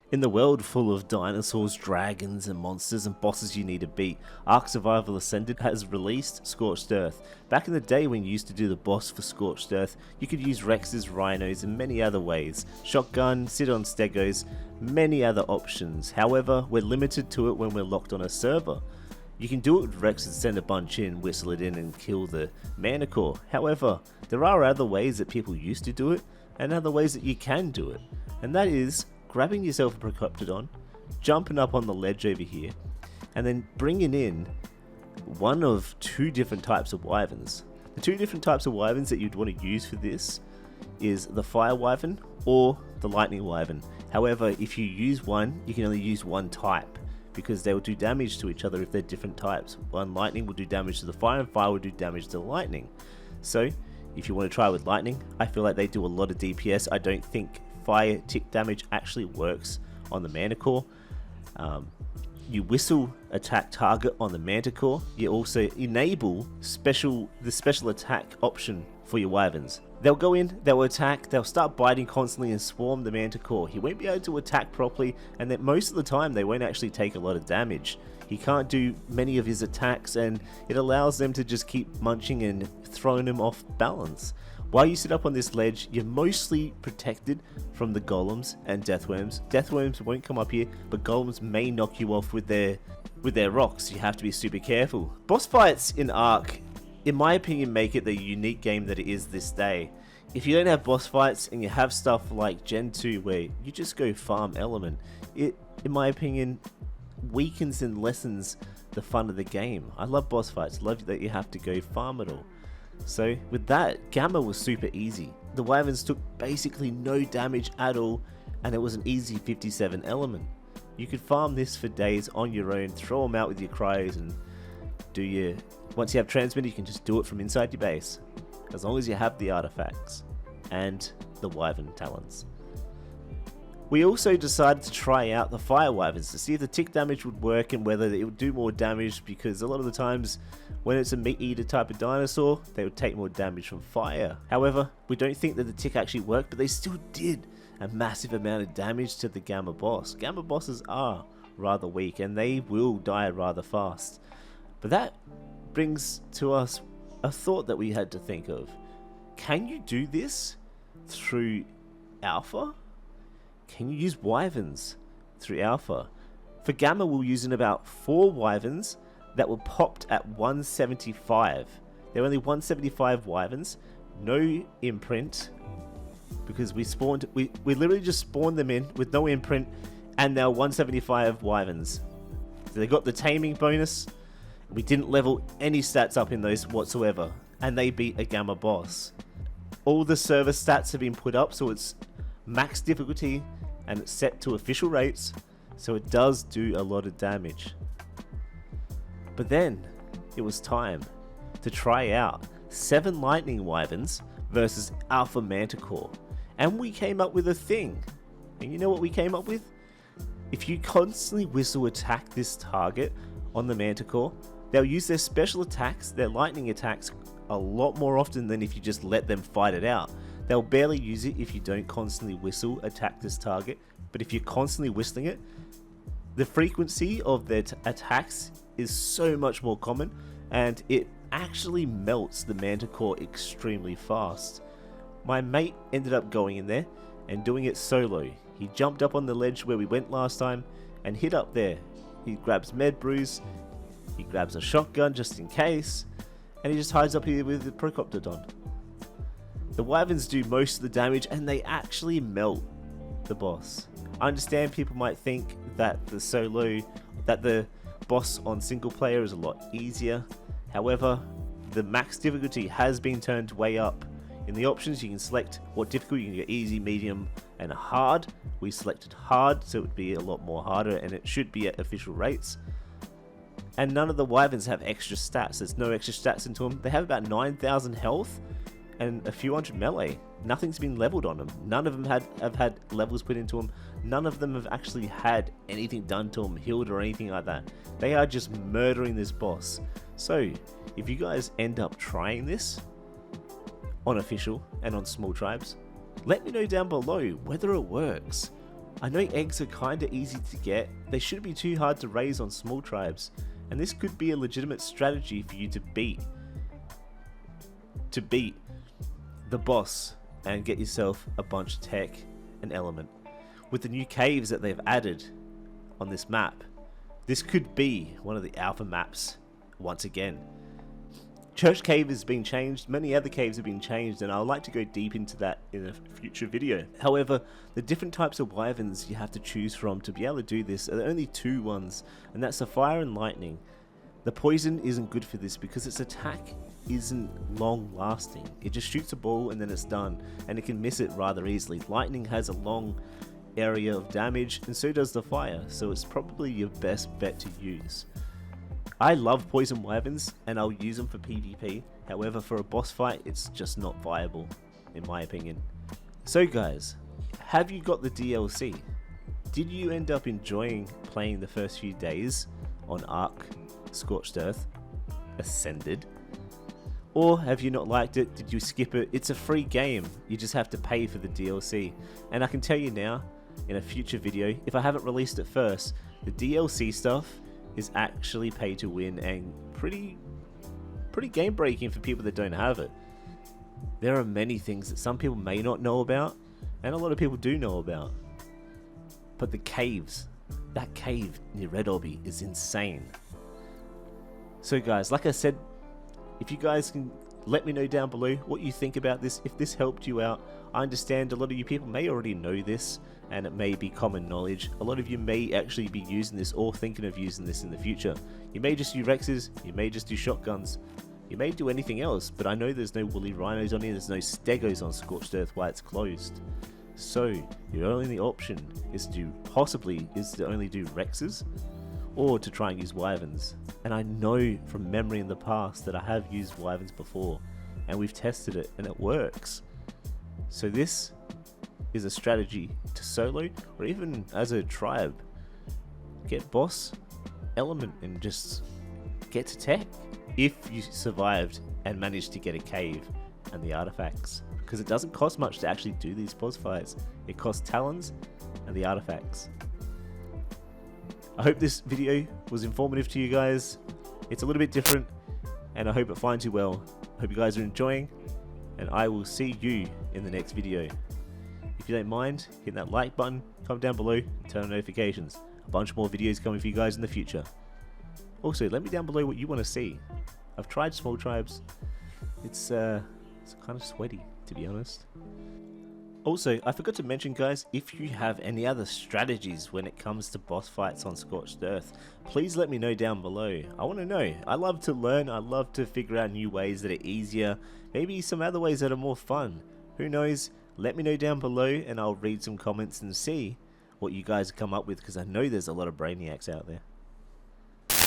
In the world full of dinosaurs, dragons, and monsters and bosses you need to beat, Ark Survival Ascended has released Scorched Earth. Back in the day when you used to do the boss for Scorched Earth, you could use Rexes, Rhinos, and many other ways. Shotgun, sit on Stegos, many other options. However, we're limited to it when we're locked on a server. You can do it with Rexes, send a bunch in, whistle it in, and kill the Manticore. However, there are other ways that people used to do it, and other ways that you can do it. And that is grabbing yourself a Procoptodon, jumping up on the ledge over here, and then bringing in one of two different types of Wyverns. The two different types of Wyverns that you'd want to use for this is the Fire Wyvern or the Lightning Wyvern. However, if you use one, you can only use one type, because they will do damage to each other if they're different types. One Lightning will do damage to the Fire, and Fire will do damage to the Lightning. So, if you want to try with Lightning, I feel like they do a lot of DPS. I don't think fire tick damage actually works on the Manticore. You whistle attack target on the Manticore. You also enable the special attack option for your Wyverns. They'll go in, they'll attack, they'll start biting constantly and swarm the Manticore. He won't be able to attack properly, and that most of the time they won't actually take a lot of damage. He can't do many of his attacks, and it allows them to just keep munching and throwing him off balance. While you sit up on this ledge, you're mostly protected from the golems and deathworms. Deathworms won't come up here, but golems may knock you off with their rocks. You have to be super careful. Boss fights in Ark, in my opinion, make it the unique game that it is this day. If you don't have boss fights and you have stuff like Gen 2 where you just go farm element, it, in my opinion, weakens and lessens the fun of the game. I love boss fights, love that you have to go farm it all. So with that, Gamma was super easy. The Wyverns took basically no damage at all, and it was an easy 57 element. You could farm this for days on your own, throw them out with your cryos, and once you have transmit, you can just do it from inside your base, as long as you have the artifacts and the Wyvern talents. We also decided to try out the Fire Wyverns to see if the tick damage would work and whether it would do more damage, because a lot of the times when it's a meat eater type of dinosaur, they would take more damage from fire. However, we don't think that the tick actually worked, but they still did a massive amount of damage to the Gamma boss. Gamma bosses are rather weak and they will die rather fast. But that brings to us a thought that we had to think of. Can you do this through Alpha? Can you use Wyverns through Alpha? For Gamma, we're using about 4 Wyverns that were popped at 175. There were only 175 Wyverns, no imprint, because we literally just spawned them in with no imprint, and now 175 Wyverns. So they got the taming bonus. We didn't level any stats up in those whatsoever, and they beat a Gamma boss. All the server stats have been put up, so it's max difficulty and it's set to official rates, so it does do a lot of damage. But then it was time to try out 7 Lightning Wyverns versus Alpha Manticore, and we came up with a thing. And you know what we came up with? If you constantly whistle attack this target on the Manticore, they'll use their special attacks, their lightning attacks, a lot more often than if you just let them fight it out. They'll barely use it if you don't constantly whistle attack this target, but if you're constantly whistling it, the frequency of their attacks is so much more common, and it actually melts the Manticore extremely fast. My mate ended up going in there and doing it solo. He jumped up on the ledge where we went last time and hid up there. He grabs med brews, he grabs a shotgun just in case, and he just hides up here with the Procoptodon. The Wyverns do most of the damage, and they actually melt the boss. I understand people might think that the boss on single player is a lot easier. However, the max difficulty has been turned way up. In the options, you can select what difficulty. You can get easy, medium, and hard. We selected hard, so it would be a lot more harder, and it should be at official rates. And none of the Wyverns have extra stats. There's no extra stats into them. They have about 9,000 health and a few hundred melee. Nothing's been leveled on them. None of them have had levels put into them. None of them have actually had anything done to them, healed or anything like that. They are just murdering this boss. So, if you guys end up trying this on official and on small tribes, let me know down below whether it works. I know eggs are kinda easy to get, they shouldn't be too hard to raise on small tribes, and this could be a legitimate strategy for you to beat the boss and get yourself a bunch of tech and element. With the new caves that they've added on this map, this could be one of the alpha maps once again. Church Cave has been changed, many other caves have been changed, and I would like to go deep into that in a future video. However, the different types of wyverns you have to choose from to be able to do this are only two ones, and that's the fire and lightning. The poison isn't good for this because its attack isn't long lasting. It just shoots a ball and then it's done, and it can miss it rather easily. Lightning has a long area of damage, and so does the fire, so it's probably your best bet to use. I love poison wyverns and I'll use them for PvP, however for a boss fight it's just not viable in my opinion. So guys, have you got the DLC? Did you end up enjoying playing the first few days on Ark, Scorched Earth, Ascended? Or have you not liked it? Did you skip it? It's a free game, you just have to pay for the DLC. And I can tell you now, in a future video, if I haven't released it first, the DLC stuff is actually pay to win and pretty game breaking for people that don't have it. There are many things that some people may not know about and a lot of people do know about. But the caves, that cave near Red Obby is insane. So guys, like I said, if you guys can let me know down below what you think about this, if this helped you out. I understand a lot of you people may already know this and it may be common knowledge. A lot of you may actually be using this or thinking of using this in the future. You may just use Rexes, you may just do shotguns, you may do anything else, but I know there's no woolly rhinos on here, there's no stegos on Scorched Earth while it's closed. So your only option is to only do Rexes or to try and use wyverns. And I know from memory in the past that I have used wyverns before and we've tested it and it works. So this is a strategy to solo or even as a tribe. Get boss, element, and just get to tech if you survived and managed to get a cave and the artifacts, because it doesn't cost much to actually do these boss fights. It costs talons and the artifacts. I hope this video was informative to you guys. It's a little bit different and I hope it finds you well. Hope you guys are enjoying, and I will see you in the next video. If you don't mind, hit that like button, comment down below, and turn on notifications. A bunch more videos coming for you guys in the future. Also, let me down below what you want to see. I've tried small tribes. It's kind of sweaty, to be honest. Also, I forgot to mention guys, if you have any other strategies when it comes to boss fights on Scorched Earth, please let me know down below. I want to know. I love to learn, I love to figure out new ways that are easier, maybe some other ways that are more fun. Who knows? Let me know down below and I'll read some comments and see what you guys come up with, because I know there's a lot of brainiacs out there.